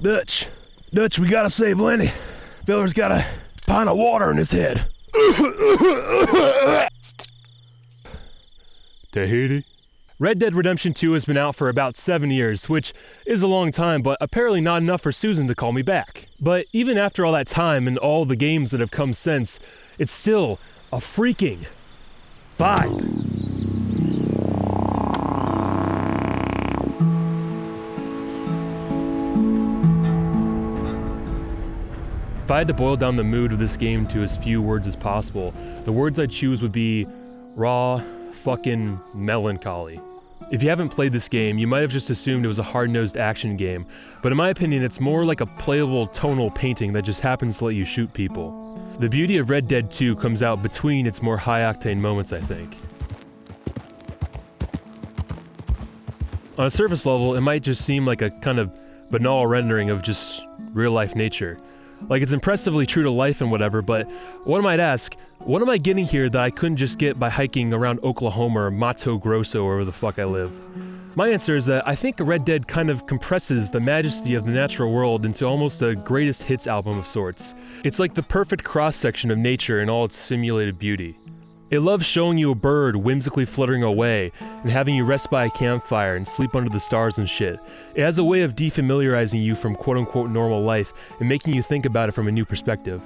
Dutch, we gotta save Lenny. Feller's got a pint of water in his head. Tahiti? Red Dead Redemption 2 has been out for about 7 years, which is a long time, but apparently not enough for Susan to call me back. But even after all that time and all the games that have come since, it's still a freaking vibe. If I had to boil down the mood of this game to as few words as possible, the words I'd choose would be raw, fucking melancholy. If you haven't played this game, you might have just assumed it was a hard-nosed action game, but in my opinion, it's more like a playable tonal painting that just happens to let you shoot people. The beauty of Red Dead 2 comes out between its more high-octane moments, I think. On a surface level, it might just seem like a kind of banal rendering of just real-life nature. Like, it's impressively true to life and whatever, but one might ask, what am I getting here that I couldn't just get by hiking around Oklahoma or Mato Grosso or wherever the fuck I live? My answer is that I think Red Dead kind of compresses the majesty of the natural world into almost a greatest hits album of sorts. It's like the perfect cross-section of nature in all its simulated beauty. It loves showing you a bird whimsically fluttering away and having you rest by a campfire and sleep under the stars and shit. It has a way of defamiliarizing you from quote-unquote normal life and making you think about it from a new perspective.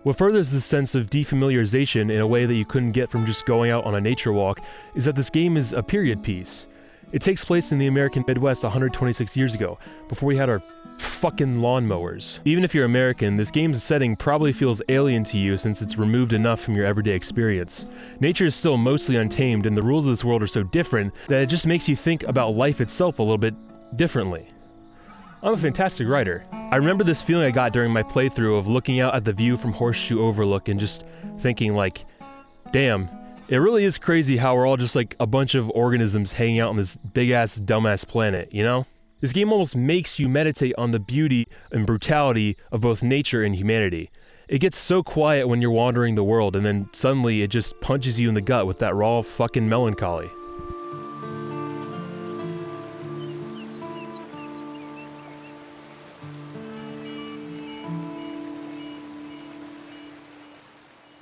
What furthers this sense of defamiliarization in a way that you couldn't get from just going out on a nature walk is that this game is a period piece. It takes place in the American Midwest 126 years ago, before we had our fucking lawnmowers. Even if you're American, this game's setting probably feels alien to you since it's removed enough from your everyday experience. Nature is still mostly untamed, and the rules of this world are so different that it just makes you think about life itself a little bit differently. I'm a fantastic writer. I remember this feeling I got during my playthrough of looking out at the view from Horseshoe Overlook and just thinking like, damn, it really is crazy how we're all just like a bunch of organisms hanging out on this big-ass, dumbass planet, you know? This game almost makes you meditate on the beauty and brutality of both nature and humanity. It gets so quiet when you're wandering the world, and then suddenly it just punches you in the gut with that raw fucking melancholy.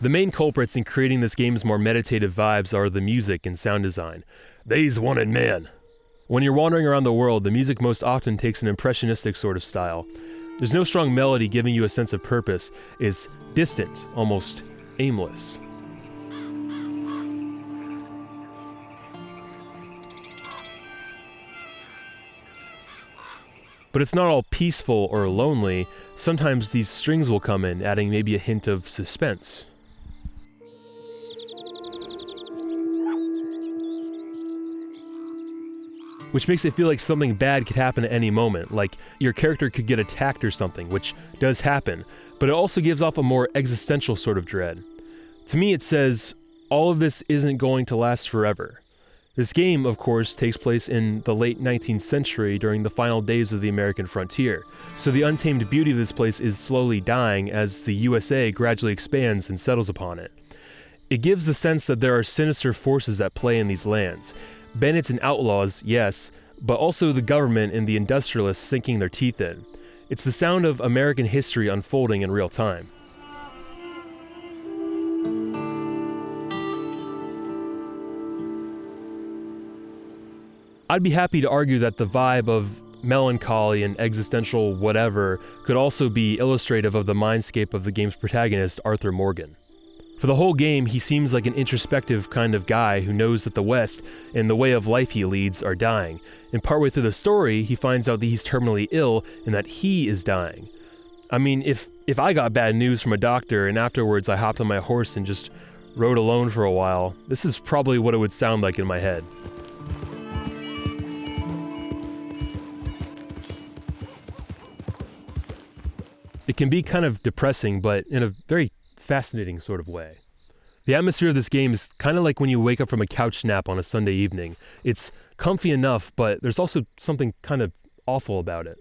The main culprits in creating this game's more meditative vibes are the music and sound design. They's wanted men. When you're wandering around the world, the music most often takes an impressionistic sort of style. There's no strong melody giving you a sense of purpose. It's distant, almost aimless. But it's not all peaceful or lonely. Sometimes these strings will come in, adding maybe a hint of suspense. Which makes it feel like something bad could happen at any moment, like your character could get attacked or something, which does happen, but it also gives off a more existential sort of dread. To me, it says, all of this isn't going to last forever. This game, of course, takes place in the late 19th century during the final days of the American frontier, so the untamed beauty of this place is slowly dying as the USA gradually expands and settles upon it. It gives the sense that there are sinister forces at play in these lands. Bandits and outlaws, yes, but also the government and the industrialists sinking their teeth in. It's the sound of American history unfolding in real time. I'd be happy to argue that the vibe of melancholy and existential whatever could also be illustrative of the mindscape of the game's protagonist, Arthur Morgan. For the whole game, he seems like an introspective kind of guy who knows that the West and the way of life he leads are dying, and partway through the story, he finds out that he's terminally ill and that he is dying. I mean, if I got bad news from a doctor and afterwards I hopped on my horse and just rode alone for a while, this is probably what it would sound like in my head. It can be kind of depressing, but in a very fascinating sort of way. The atmosphere of this game is kind of like when you wake up from a couch nap on a Sunday evening. It's comfy enough, but there's also something kind of awful about it.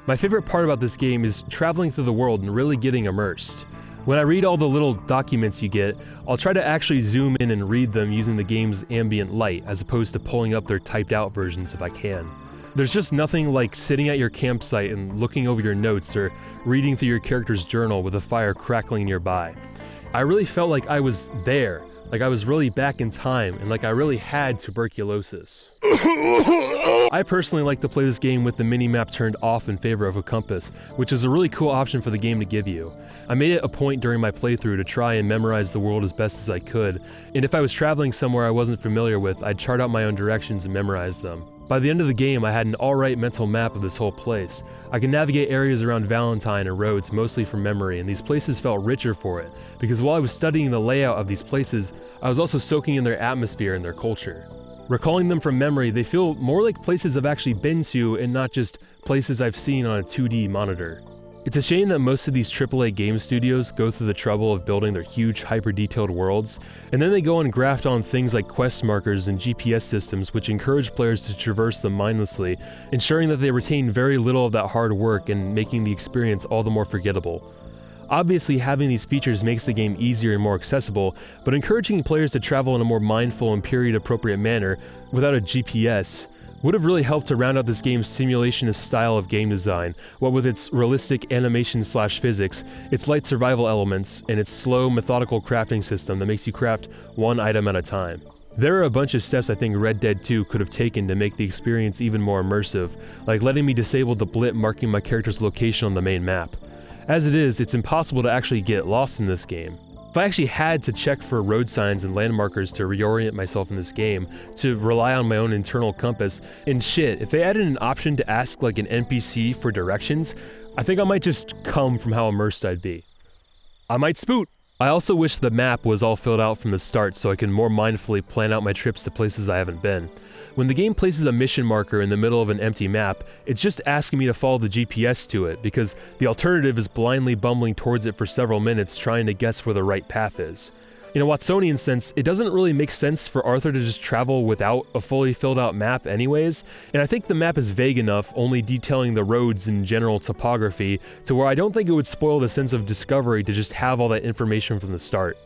My favorite part about this game is traveling through the world and really getting immersed. When I read all the little documents you get, I'll try to actually zoom in and read them using the game's ambient light, as opposed to pulling up their typed out versions if I can. There's just nothing like sitting at your campsite and looking over your notes or reading through your character's journal with a fire crackling nearby. I really felt like I was there, like I was really back in time, and like I really had tuberculosis. I personally like to play this game with the mini-map turned off in favor of a compass, which is a really cool option for the game to give you. I made it a point during my playthrough to try and memorize the world as best as I could, and if I was traveling somewhere I wasn't familiar with, I'd chart out my own directions and memorize them. By the end of the game, I had an alright mental map of this whole place. I could navigate areas around Valentine and roads mostly from memory, and these places felt richer for it, because while I was studying the layout of these places, I was also soaking in their atmosphere and their culture. Recalling them from memory, they feel more like places I've actually been to and not just places I've seen on a 2D monitor. It's a shame that most of these AAA game studios go through the trouble of building their huge hyper-detailed worlds, and then they go and graft on things like quest markers and GPS systems which encourage players to traverse them mindlessly, ensuring that they retain very little of that hard work and making the experience all the more forgettable. Obviously, having these features makes the game easier and more accessible, but encouraging players to travel in a more mindful and period-appropriate manner without a GPS would have really helped to round out this game's simulationist style of game design, what with its realistic animation/physics, its light survival elements, and its slow, methodical crafting system that makes you craft one item at a time. There are a bunch of steps I think Red Dead 2 could have taken to make the experience even more immersive, like letting me disable the blip marking my character's location on the main map. As it is, it's impossible to actually get lost in this game. If I actually had to check for road signs and landmarkers to reorient myself in this game, to rely on my own internal compass, and shit, if they added an option to ask like an NPC for directions, I think I might just come from how immersed I'd be. I might spoot! I also wish the map was all filled out from the start so I can more mindfully plan out my trips to places I haven't been. When the game places a mission marker in the middle of an empty map, it's just asking me to follow the GPS to it, because the alternative is blindly bumbling towards it for several minutes trying to guess where the right path is. In a Watsonian sense, it doesn't really make sense for Arthur to just travel without a fully filled out map anyways, and I think the map is vague enough, only detailing the roads and general topography, to where I don't think it would spoil the sense of discovery to just have all that information from the start.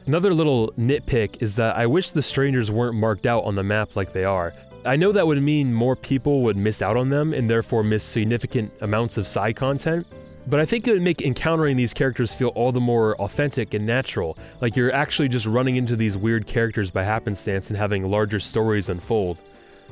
Another little nitpick is that I wish the strangers weren't marked out on the map like they are. I know that would mean more people would miss out on them and therefore miss significant amounts of side content, but I think it would make encountering these characters feel all the more authentic and natural, like you're actually just running into these weird characters by happenstance and having larger stories unfold.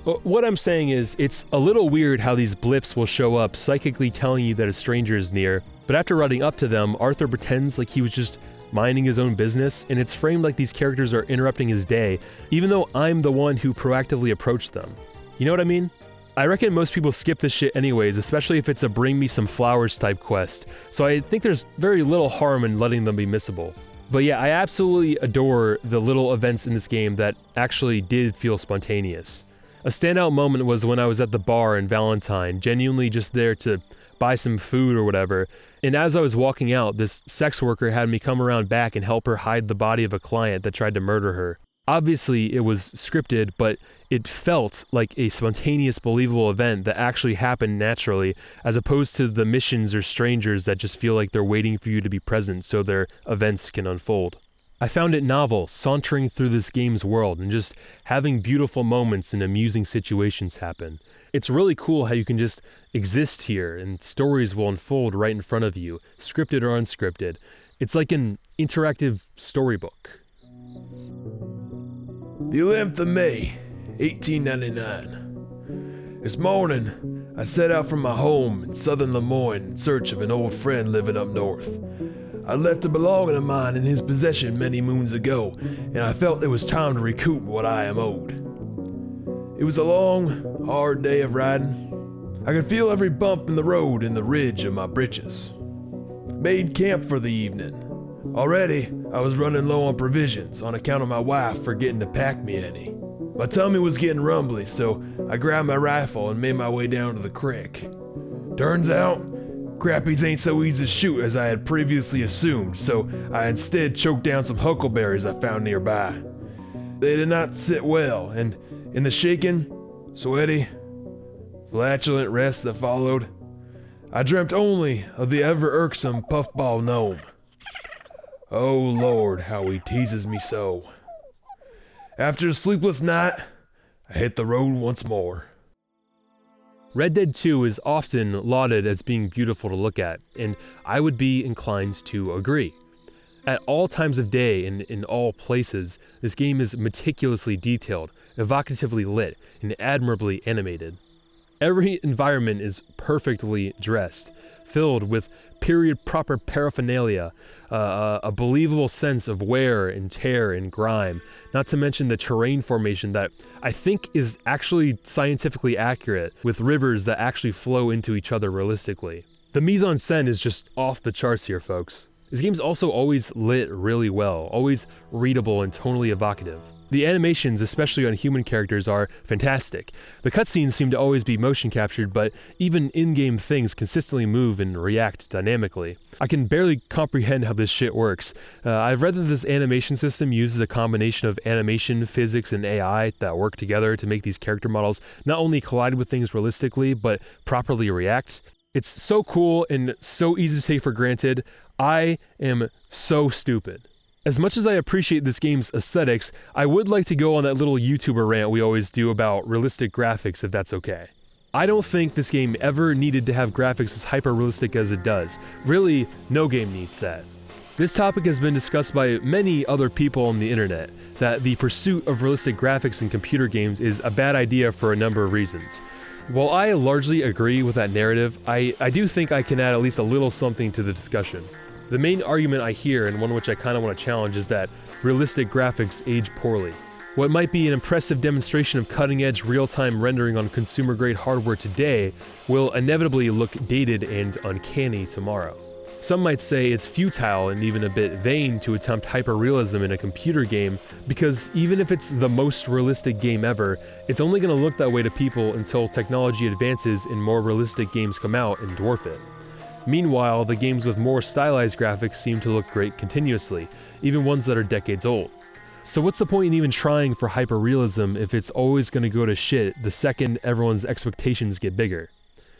What I'm saying is, it's a little weird how these blips will show up psychically telling you that a stranger is near, but after running up to them, Arthur pretends like he was just minding his own business, and it's framed like these characters are interrupting his day, even though I'm the one who proactively approached them. You know what I mean? I reckon most people skip this shit anyways, especially if it's a bring me some flowers type quest, so I think there's very little harm in letting them be missable. But yeah, I absolutely adore the little events in this game that actually did feel spontaneous. A standout moment was when I was at the bar in Valentine, genuinely just there to buy some food or whatever, and as I was walking out, this sex worker had me come around back and help her hide the body of a client that tried to murder her. Obviously, it was scripted, but it felt like a spontaneous, believable event that actually happened naturally, as opposed to the missions or strangers that just feel like they're waiting for you to be present so their events can unfold. I found it novel, sauntering through this game's world and just having beautiful moments and amusing situations happen. It's really cool how you can just exist here and stories will unfold right in front of you, scripted or unscripted. It's like an interactive storybook. The 11th of May, 1899. This morning, I set out from my home in southern Lemoyne in search of an old friend living up north. I left a belonging of mine in his possession many moons ago, and I felt it was time to recoup what I am owed. It was a long, hard day of riding. I could feel every bump in the road and the ridge of my britches. Made camp for the evening. Already, I was running low on provisions on account of my wife forgetting to pack me any. My tummy was getting rumbly, so I grabbed my rifle and made my way down to the creek. Turns out, crappies ain't so easy to shoot as I had previously assumed, so I instead choked down some huckleberries I found nearby. They did not sit well, and in the shaken, sweaty, flatulent rest that followed, I dreamt only of the ever-irksome puffball gnome. Oh Lord, how he teases me so. After a sleepless night, I hit the road once more. Red Dead 2 is often lauded as being beautiful to look at, and I would be inclined to agree. At all times of day and in all places, this game is meticulously detailed, evocatively lit, and admirably animated. Every environment is perfectly dressed, filled with period-proper paraphernalia, a believable sense of wear and tear and grime, not to mention the terrain formation that I think is actually scientifically accurate, with rivers that actually flow into each other realistically. The mise-en-scène is just off the charts here, folks. This game's also always lit really well, always readable and tonally evocative. The animations, especially on human characters, are fantastic. The cutscenes seem to always be motion captured, but even in-game things consistently move and react dynamically. I can barely comprehend how this shit works. I've read that this animation system uses a combination of animation, physics, and AI that work together to make these character models not only collide with things realistically, but properly react. It's so cool and so easy to take for granted. I am so stupid. As much as I appreciate this game's aesthetics, I would like to go on that little YouTuber rant we always do about realistic graphics, if that's okay. I don't think this game ever needed to have graphics as hyper-realistic as it does. Really, no game needs that. This topic has been discussed by many other people on the internet, that the pursuit of realistic graphics in computer games is a bad idea for a number of reasons. While I largely agree with that narrative, I do think I can add at least a little something to the discussion. The main argument I hear, and one which I kind of want to challenge, is that realistic graphics age poorly. What might be an impressive demonstration of cutting-edge real-time rendering on consumer-grade hardware today will inevitably look dated and uncanny tomorrow. Some might say it's futile and even a bit vain to attempt hyper-realism in a computer game, because even if it's the most realistic game ever, it's only going to look that way to people until technology advances and more realistic games come out and dwarf it. Meanwhile, the games with more stylized graphics seem to look great continuously, even ones that are decades old. So what's the point in even trying for hyper-realism if it's always going to go to shit the second everyone's expectations get bigger?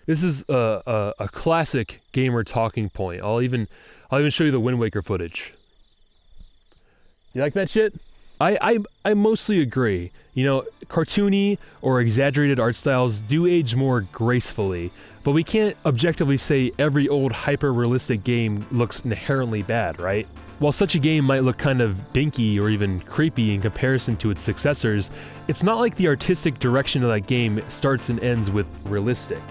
This is a classic gamer talking point. I'll even show you the Wind Waker footage. You like that shit? I mostly agree. You know, cartoony or exaggerated art styles do age more gracefully, but we can't objectively say every old hyper-realistic game looks inherently bad, right? While such a game might look kind of dinky or even creepy in comparison to its successors, it's not like the artistic direction of that game starts and ends with realistic.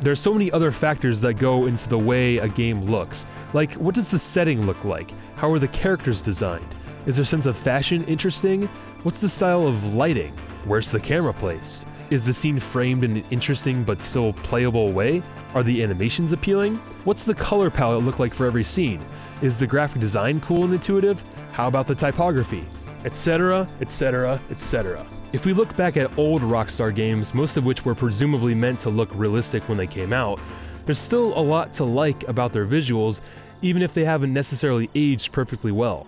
There's so many other factors that go into the way a game looks. Like, what does the setting look like? How are the characters designed? Is their sense of fashion interesting? What's the style of lighting? Where's the camera placed? Is the scene framed in an interesting but still playable way? Are the animations appealing? What's the color palette look like for every scene? Is the graphic design cool and intuitive? How about the typography? Etc., etc., etc. If we look back at old Rockstar games, most of which were presumably meant to look realistic when they came out, there's still a lot to like about their visuals, even if they haven't necessarily aged perfectly well.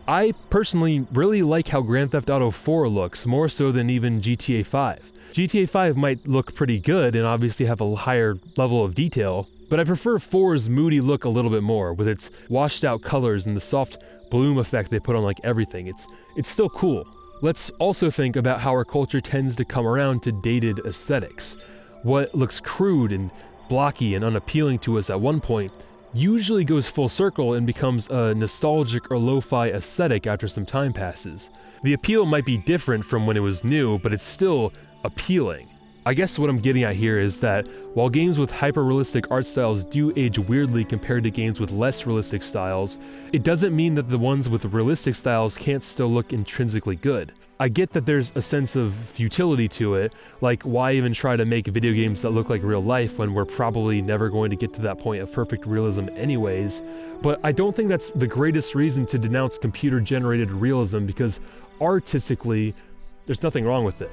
I personally really like how Grand Theft Auto 4 looks, more so than even GTA 5. GTA 5 might look pretty good and obviously have a higher level of detail, but I prefer 4's moody look a little bit more, with its washed out colors and the soft bloom effect they put on like everything. It's still cool. Let's also think about how our culture tends to come around to dated aesthetics. What looks crude and blocky and unappealing to us at one point usually goes full circle and becomes a nostalgic or lo-fi aesthetic after some time passes. The appeal might be different from when it was new, but it's still appealing. I guess what I'm getting at here is that while games with hyper-realistic art styles do age weirdly compared to games with less realistic styles, it doesn't mean that the ones with realistic styles can't still look intrinsically good. I get that there's a sense of futility to it, like why even try to make video games that look like real life when we're probably never going to get to that point of perfect realism anyways, but I don't think that's the greatest reason to denounce computer-generated realism, because artistically, there's nothing wrong with it.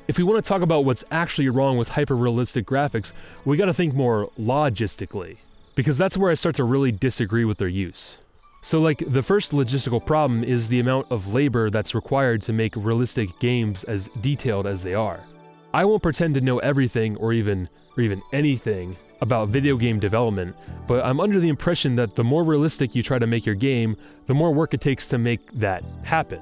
If we want to talk about what's actually wrong with hyper-realistic graphics, we gotta think more logistically, because that's where I start to really disagree with their use. So like, the first logistical problem is the amount of labor that's required to make realistic games as detailed as they are. I won't pretend to know everything or even anything about video game development, but I'm under the impression that the more realistic you try to make your game, the more work it takes to make that happen.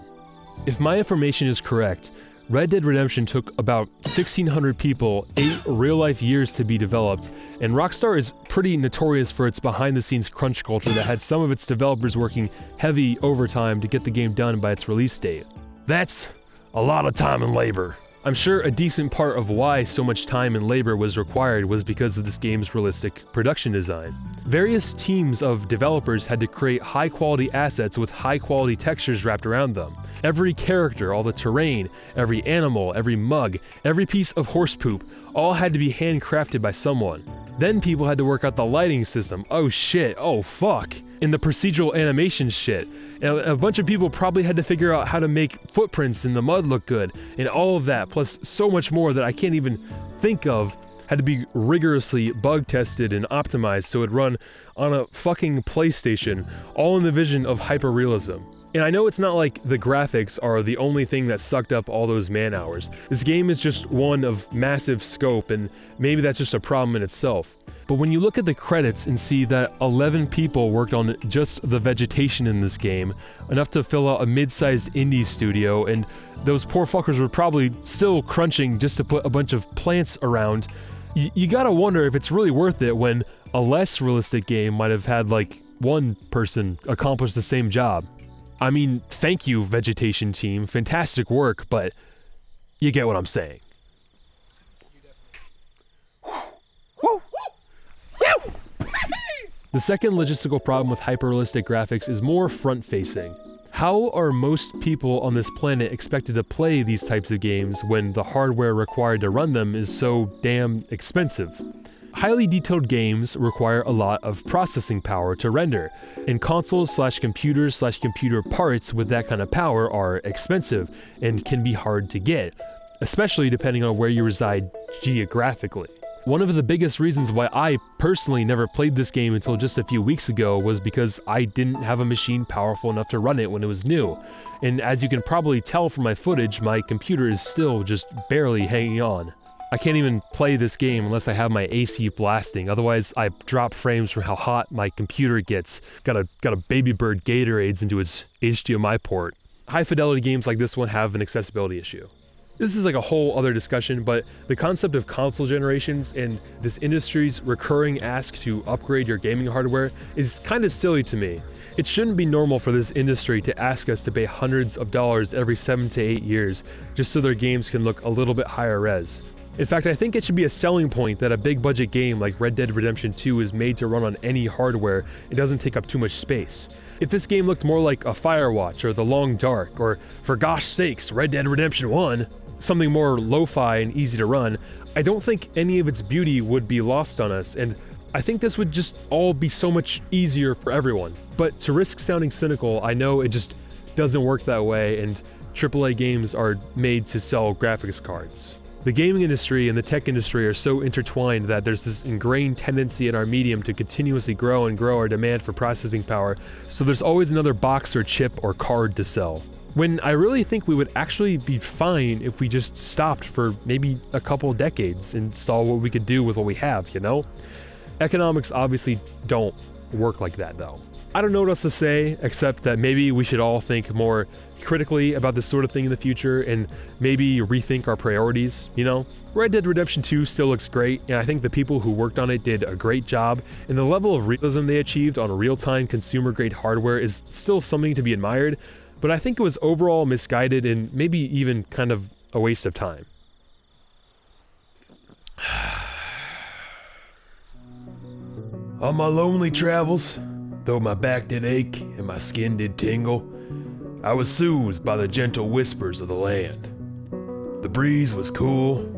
If my information is correct, Red Dead Redemption took about 1,600 people 8 real-life years to be developed, and Rockstar is pretty notorious for its behind-the-scenes crunch culture that had some of its developers working heavy overtime to get the game done by its release date. That's a lot of time and labor. I'm sure a decent part of why so much time and labor was required was because of this game's realistic production design. Various teams of developers had to create high-quality assets with high-quality textures wrapped around them. Every character, all the terrain, every animal, every mug, every piece of horse poop, all had to be handcrafted by someone. Then people had to work out the lighting system. Oh shit, oh fuck. And the procedural animation shit. And a bunch of people probably had to figure out how to make footprints in the mud look good, and all of that, plus so much more that I can't even think of, had to be rigorously bug tested and optimized so it'd run on a fucking PlayStation, all in the vision of hyperrealism. And I know it's not like the graphics are the only thing that sucked up all those man hours. This game is just one of massive scope, and maybe that's just a problem in itself. But when you look at the credits and see that 11 people worked on just the vegetation in this game, enough to fill out a mid-sized indie studio, and those poor fuckers were probably still crunching just to put a bunch of plants around, you gotta wonder if it's really worth it when a less realistic game might have had like one person accomplish the same job. I mean, thank you, vegetation team, fantastic work, but you get what I'm saying. The second logistical problem with hyperrealistic graphics is more front-facing. How are most people on this planet expected to play these types of games when the hardware required to run them is so damn expensive? Highly detailed games require a lot of processing power to render, and consoles/computers/computer parts with that kind of power are expensive and can be hard to get, especially depending on where you reside geographically. One of the biggest reasons why I personally never played this game until just a few weeks ago was because I didn't have a machine powerful enough to run it when it was new. And as you can probably tell from my footage, my computer is still just barely hanging on. I can't even play this game unless I have my AC blasting, otherwise I drop frames from how hot my computer gets. Got a baby bird Gatorades into its HDMI port. High fidelity games like this one have an accessibility issue. This is like a whole other discussion, but the concept of console generations and this industry's recurring ask to upgrade your gaming hardware is kind of silly to me. It shouldn't be normal for this industry to ask us to pay hundreds of dollars every 7 to 8 years just so their games can look a little bit higher res. In fact, I think it should be a selling point that a big budget game like Red Dead Redemption 2 is made to run on any hardware and doesn't take up too much space. If this game looked more like a Firewatch or The Long Dark, or for gosh sakes, Red Dead Redemption 1, something more lo-fi and easy to run, I don't think any of its beauty would be lost on us, and I think this would just all be so much easier for everyone. But to risk sounding cynical, I know it just doesn't work that way, and AAA games are made to sell graphics cards. The gaming industry and the tech industry are so intertwined that there's this ingrained tendency in our medium to continuously grow and grow our demand for processing power, so there's always another box or chip or card to sell. When I really think we would actually be fine if we just stopped for maybe a couple decades and saw what we could do with what we have, you know? Economics obviously don't work like that though. I don't know what else to say, except that maybe we should all think more critically about this sort of thing in the future and maybe rethink our priorities, you know? Red Dead Redemption 2 still looks great, and I think the people who worked on it did a great job, and the level of realism they achieved on real-time consumer-grade hardware is still something to be admired, but I think it was overall misguided and maybe even kind of a waste of time. On my lonely travels, though my back did ache and my skin did tingle, I was soothed by the gentle whispers of the land. The breeze was cool,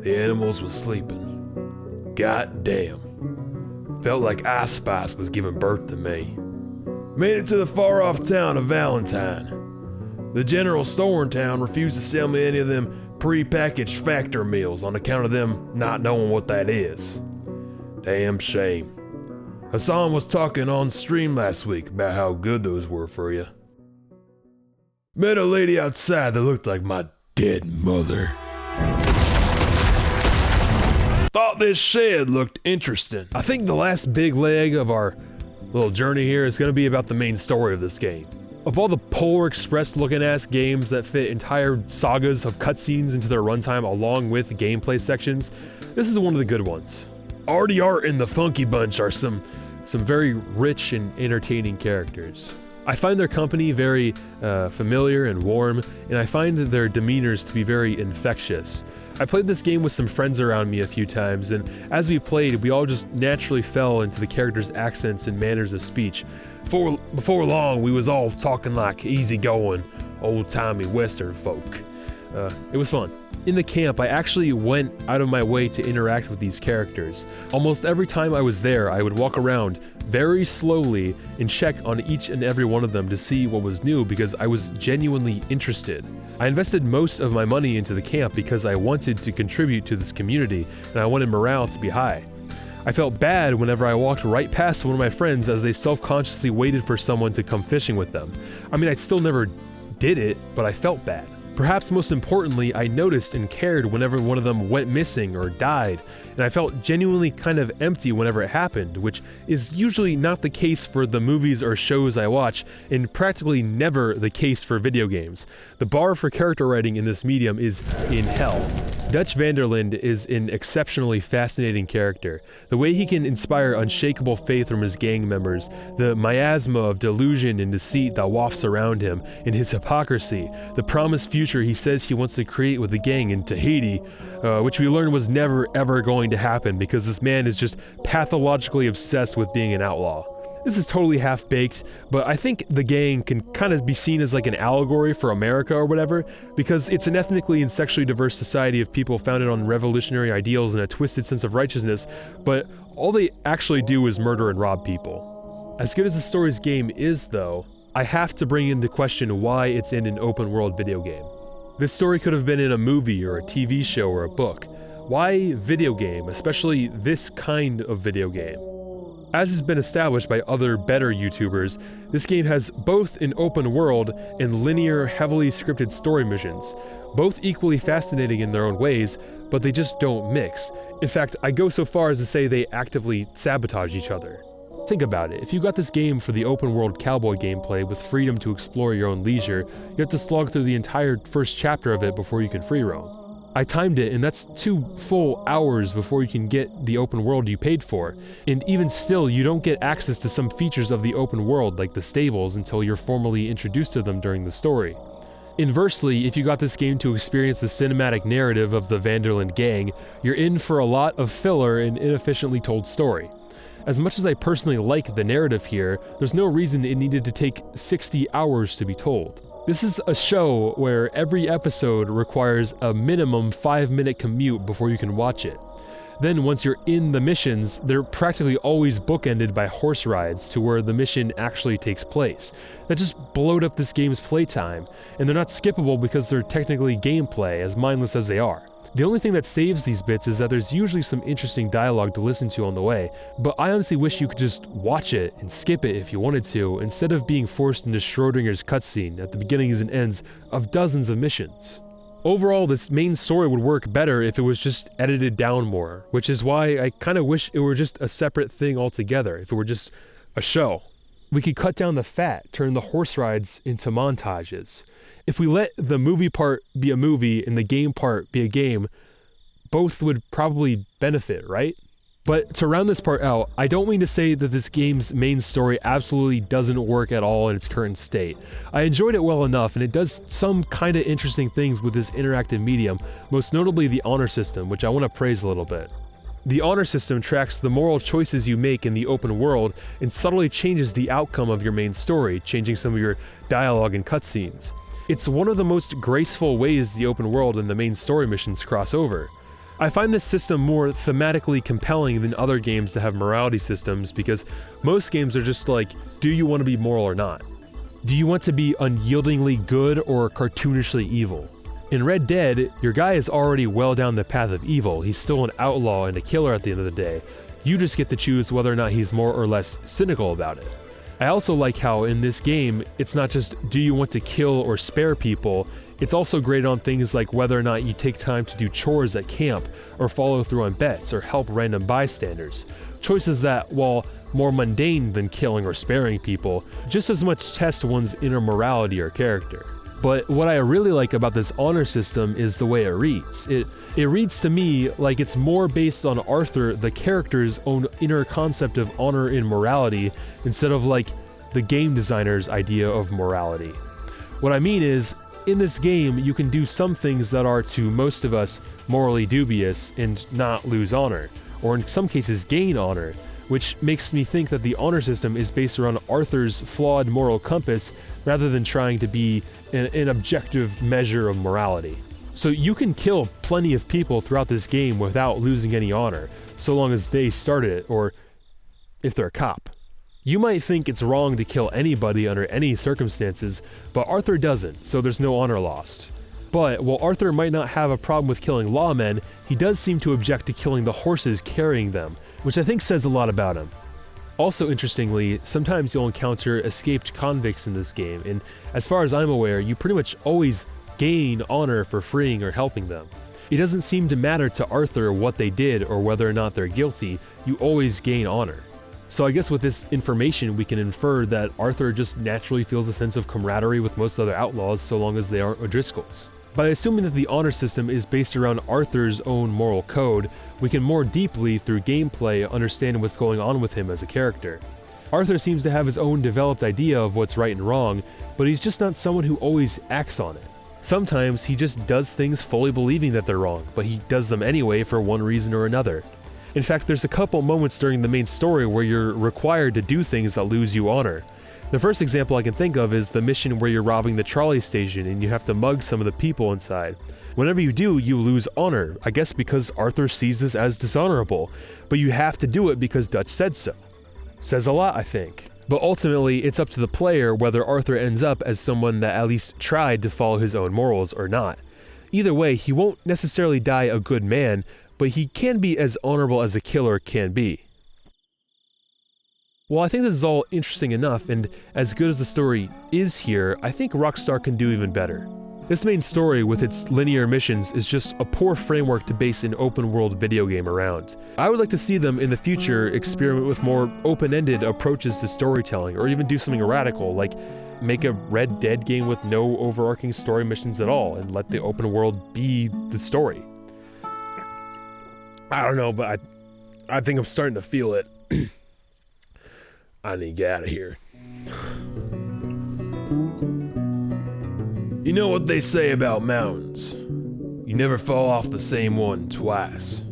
the animals was sleeping. God damn. Felt like Ice Spice was giving birth to me. Made it to the far-off town of Valentine. The general store in town refused to sell me any of them pre-packaged factor meals on account of them not knowing what that is. Damn shame. Hassan was talking on stream last week about how good those were for you. Met a lady outside that looked like my dead mother. Thought this shed looked interesting. I think the last big leg of our little journey here is going to be about the main story of this game. Of all the Polar Express looking ass games that fit entire sagas of cutscenes into their runtime along with gameplay sections, this is one of the good ones. Artie Art and the Funky Bunch are some very rich and entertaining characters. I find their company very familiar and warm, and I find their demeanors to be very infectious. I played this game with some friends around me a few times, and as we played, we all just naturally fell into the characters' accents and manners of speech. Before long, we was all talking like easygoing, old-timey Western folk. It was fun. In the camp, I actually went out of my way to interact with these characters. Almost every time I was there, I would walk around very slowly and check on each and every one of them to see what was new because I was genuinely interested. I invested most of my money into the camp because I wanted to contribute to this community and I wanted morale to be high. I felt bad whenever I walked right past one of my friends as they self-consciously waited for someone to come fishing with them. I mean, I still never did it, but I felt bad. Perhaps most importantly, I noticed and cared whenever one of them went missing or died, and I felt genuinely kind of empty whenever it happened, which is usually not the case for the movies or shows I watch, and practically never the case for video games. The bar for character writing in this medium is in hell. Dutch van der Linde is an exceptionally fascinating character. The way he can inspire unshakable faith from his gang members, the miasma of delusion and deceit that wafts around him, and his hypocrisy, the promised future he says he wants to create with the gang in Tahiti, which we learned was never ever going to happen because this man is just pathologically obsessed with being an outlaw. This is totally half-baked, but I think the gang can kind of be seen as like an allegory for America or whatever, because it's an ethnically and sexually diverse society of people founded on revolutionary ideals and a twisted sense of righteousness, but all they actually do is murder and rob people. As good as the story's game is, though, I have to bring into question why it's in an open-world video game. This story could have been in a movie or a TV show or a book. Why video game, especially this kind of video game? As has been established by other better YouTubers, this game has both an open world and linear, heavily scripted story missions, both equally fascinating in their own ways, but they just don't mix. In fact, I go so far as to say they actively sabotage each other. Think about it, if you got this game for the open world cowboy gameplay with freedom to explore your own leisure, you have to slog through the entire first chapter of it before you can free roam. I timed it, and that's 2 full hours before you can get the open world you paid for. And even still, you don't get access to some features of the open world, like the stables, until you're formally introduced to them during the story. Inversely, if you got this game to experience the cinematic narrative of the van der Linde gang, you're in for a lot of filler and inefficiently told story. As much as I personally like the narrative here, there's no reason it needed to take 60 hours to be told. This is a show where every episode requires a minimum 5-minute commute before you can watch it. Then once you're in the missions, they're practically always bookended by horse rides to where the mission actually takes place. That just blowed up this game's playtime, and they're not skippable because they're technically gameplay, as mindless as they are. The only thing that saves these bits is that there's usually some interesting dialogue to listen to on the way, but I honestly wish you could just watch it and skip it if you wanted to, instead of being forced into Schrodinger's cutscene at the beginnings and ends of dozens of missions. Overall, this main story would work better if it was just edited down more, which is why I kind of wish it were just a separate thing altogether, if it were just a show. We could cut down the fat, turn the horse rides into montages. If we let the movie part be a movie and the game part be a game, both would probably benefit, right? But to round this part out, I don't mean to say that this game's main story absolutely doesn't work at all in its current state. I enjoyed it well enough, and it does some kind of interesting things with this interactive medium, most notably the honor system, which I want to praise a little bit. The honor system tracks the moral choices you make in the open world and subtly changes the outcome of your main story, changing some of your dialogue and cutscenes. It's one of the most graceful ways the open world and the main story missions cross over. I find this system more thematically compelling than other games that have morality systems because most games are just like, do you want to be moral or not? Do you want to be unyieldingly good or cartoonishly evil? In Red Dead, your guy is already well down the path of evil. He's still an outlaw and a killer at the end of the day. You just get to choose whether or not he's more or less cynical about it. I also like how in this game, it's not just do you want to kill or spare people, It's also great on things like whether or not you take time to do chores at camp, or follow through on bets, or help random bystanders. Choices that, while more mundane than killing or sparing people, just as much test one's inner morality or character. But what I really like about this honor system is the way it reads. It reads to me like it's more based on Arthur, the character's own inner concept of honor and morality, instead of like the game designer's idea of morality. What I mean is, in this game, you can do some things that are to most of us morally dubious and not lose honor, or in some cases gain honor, which makes me think that the honor system is based around Arthur's flawed moral compass rather than trying to be an objective measure of morality. So you can kill plenty of people throughout this game without losing any honor, so long as they started it, or if they're a cop. You might think it's wrong to kill anybody under any circumstances, but Arthur doesn't, so there's no honor lost. But while Arthur might not have a problem with killing lawmen, he does seem to object to killing the horses carrying them, which I think says a lot about him. Also interestingly, sometimes you'll encounter escaped convicts in this game, and as far as I'm aware, you pretty much always gain honor for freeing or helping them. It doesn't seem to matter to Arthur what they did or whether or not they're guilty, you always gain honor. So I guess with this information we can infer that Arthur just naturally feels a sense of camaraderie with most other outlaws so long as they aren't O'Driscolls. By assuming that the honor system is based around Arthur's own moral code, we can more deeply, through gameplay, understand what's going on with him as a character. Arthur seems to have his own developed idea of what's right and wrong, but he's just not someone who always acts on it. Sometimes he just does things fully believing that they're wrong, but he does them anyway for one reason or another. In fact, there's a couple moments during the main story where you're required to do things that lose you honor. The first example I can think of is the mission where you're robbing the trolley station and you have to mug some of the people inside. Whenever you do, you lose honor, I guess because Arthur sees this as dishonorable, but you have to do it because Dutch said so. Says a lot, I think. But ultimately, it's up to the player whether Arthur ends up as someone that at least tried to follow his own morals or not. Either way, he won't necessarily die a good man, but he can be as honorable as a killer can be. Well, I think this is all interesting enough, and as good as the story is here, I think Rockstar can do even better. This main story, with its linear missions, is just a poor framework to base an open-world video game around. I would like to see them in the future experiment with more open-ended approaches to storytelling, or even do something radical, like make a Red Dead game with no overarching story missions at all, and let the open world be the story. I don't know, but I think I'm starting to feel it. I need to get out of here. You know what they say about mountains? You never fall off the same one twice.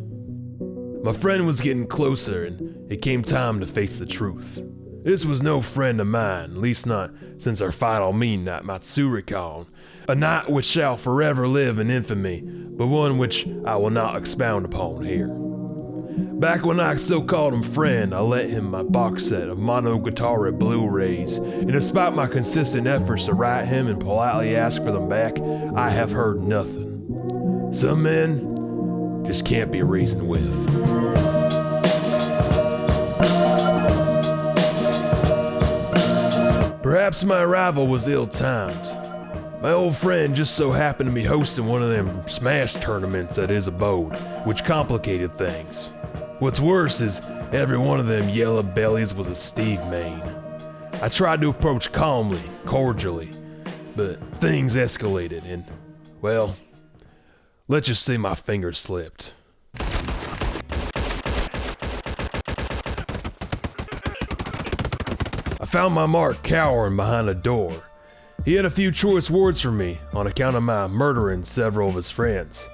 My friend was getting closer, and it came time to face the truth. This was no friend of mine, at least not since our final meeting at Matsurikon, a night which shall forever live in infamy, but one which I will not expound upon here. Back when I still called him friend, I lent him my box set of Monogatari Blu-rays, and despite my consistent efforts to write him and politely ask for them back, I have heard nothing. Some men just can't be reasoned with. Perhaps my arrival was ill-timed. My old friend just so happened to be hosting one of them Smash tournaments at his abode, which complicated things. What's worse is every one of them yellow bellies was a Steve main. I tried to approach calmly, cordially, but things escalated and, well, let's just say my fingers slipped. I found my mark cowering behind a door. He had a few choice words for me on account of my murdering several of his friends.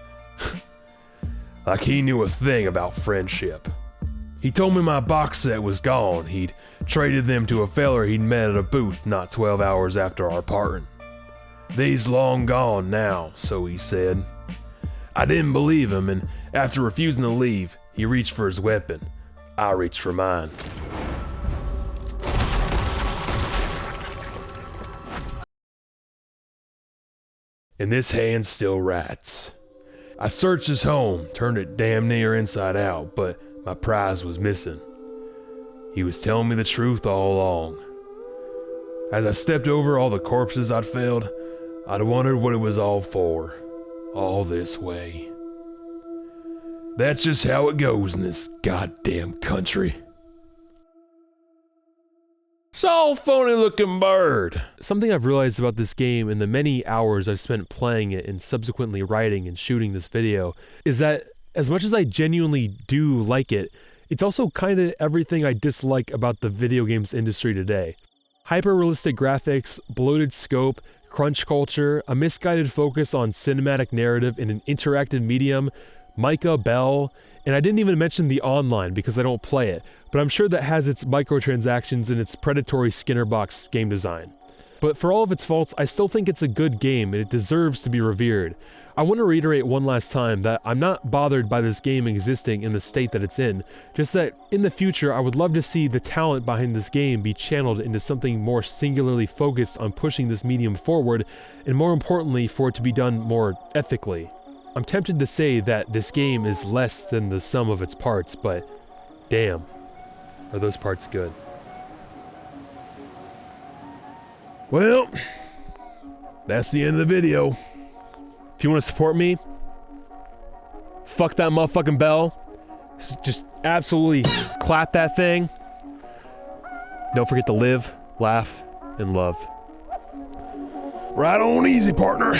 Like he knew a thing about friendship. He told me my box set was gone. He'd traded them to a feller he'd met at a booth not 12 hours after our parting. They's long gone now, so he said. I didn't believe him, and after refusing to leave, he reached for his weapon. I reached for mine. And this hand still writes. I searched his home, turned it damn near inside out, but my prize was missing. He was telling me the truth all along. As I stepped over all the corpses I'd felled, I'd wondered what it was all for. All this way. That's just how it goes in this goddamn country. So phony looking bird. Something I've realized about this game in the many hours I've spent playing it and subsequently writing and shooting this video is that as much as I genuinely do like it, it's also kind of everything I dislike about the video games industry today. Hyper-realistic graphics, bloated scope, crunch culture, a misguided focus on cinematic narrative in an interactive medium, Micah Bell, and I didn't even mention the online because I don't play it, but I'm sure that has its microtransactions and its predatory Skinner box game design. But for all of its faults, I still think it's a good game and it deserves to be revered. I want to reiterate one last time that I'm not bothered by this game existing in the state that it's in, just that in the future I would love to see the talent behind this game be channeled into something more singularly focused on pushing this medium forward, and more importantly for it to be done more ethically. I'm tempted to say that this game is less than the sum of its parts, but damn, are those parts good. Well, that's the end of the video. If you want to support me, fuck that motherfucking bell. Just absolutely clap that thing. Don't forget to live, laugh, and love. Right on easy, partner.